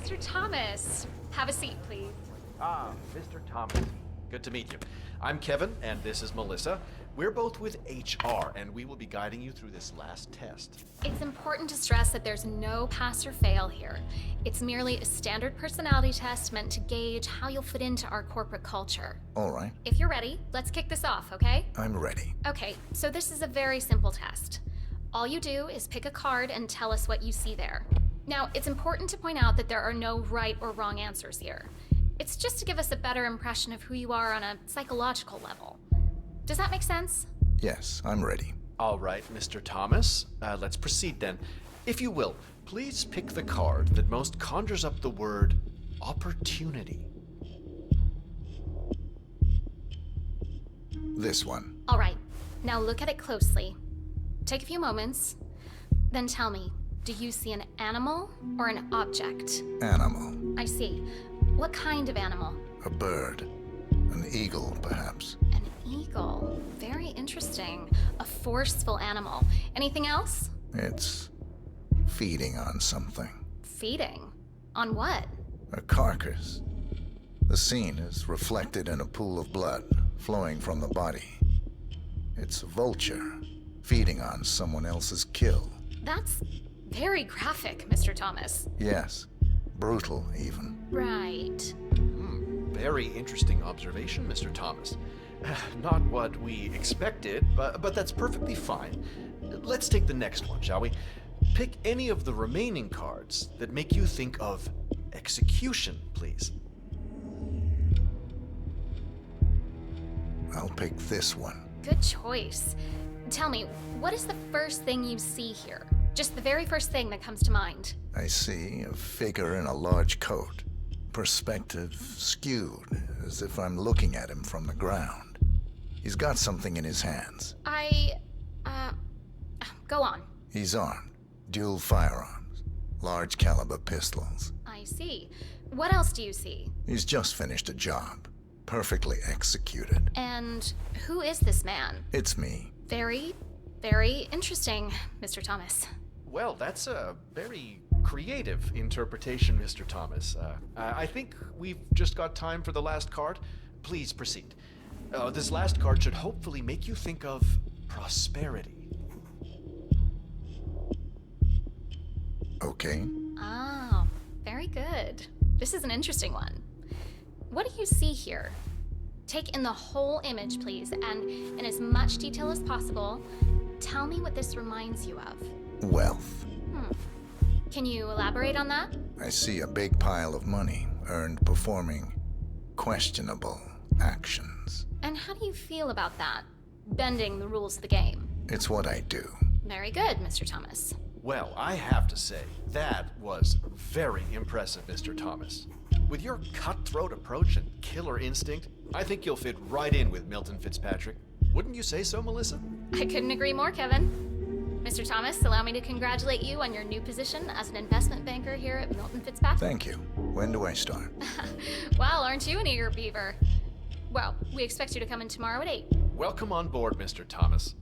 Mr. Thomas. Have a seat, please. Ah, Mr. Thomas. Good to meet you. I'm Kevin, and this is Melissa. We're both with HR, and we will be guiding you through this last test. It's important to stress that there's no pass or fail here. It's merely a standard personality test meant to gauge how you'll fit into our corporate culture. All right, If you're ready, let's kick this off, okay? I'm ready. Okay, so this is a very simple test. All you do is pick a card and tell us what you see there. Now, it's important to point out that there are no right or wrong answers here. It's just to give us a better impression of who you are on a psychological level. Does that make sense? Yes, I'm ready. All right, Mr. Thomas. Let's proceed then. If you will, please pick the card that most conjures up the word opportunity. This one. All right, now look at it closely. Take a few moments, then tell me, do you see an animal or an object? Animal. I see. What kind of animal? A bird. An eagle, perhaps. An eagle. Very interesting. A forceful animal. Anything else? It's feeding on something. Feeding. On what? A carcass. The scene is reflected in a pool of blood flowing from the body. It's a vulture feeding on someone else's kill. That's very graphic, Mr. Thomas. Yes, brutal even. Right. Very interesting observation, Mr. Thomas. Not what we expected, but that's perfectly fine. Let's take the next one, shall we? Pick any of the remaining cards that make you think of execution, please. I'll pick this one. Good choice. Tell me, what is the first thing you see here? Just the very first thing that comes to mind. I see a figure in a large coat. Perspective skewed, as if I'm looking at him from the ground. He's got something in his hands. Go on. He's armed. Dual firearms. Large caliber pistols. I see. What else do you see? He's just finished a job. Perfectly executed. And who is this man? It's me. Very, very interesting, Mr. Thomas. Well, that's a very creative interpretation, Mr. Thomas. I think we've just got time for the last card. Please proceed. This last card should hopefully make you think of prosperity. Okay. Oh, very good. This is an interesting one. What do you see here? Take in the whole image, please, and in as much detail as possible, tell me what this reminds you of. Wealth. Can you elaborate on that? I see a big pile of money earned performing questionable actions. And how do you feel about that? Bending the rules of the game. It's what I do. Very good, Mr. Thomas. Well, I have to say, that was very impressive, Mr. Thomas. With your cutthroat approach and killer instinct, I think you'll fit right in with Milton Fitzpatrick. Wouldn't you say so, Melissa? I couldn't agree more, Kevin. Mr. Thomas, allow me to congratulate you on your new position as an investment banker here at Milton Fitzpatrick. Thank you. When do I start? Well, aren't you an eager beaver? Well, we expect you to come in tomorrow at 8. Welcome on board, Mr. Thomas.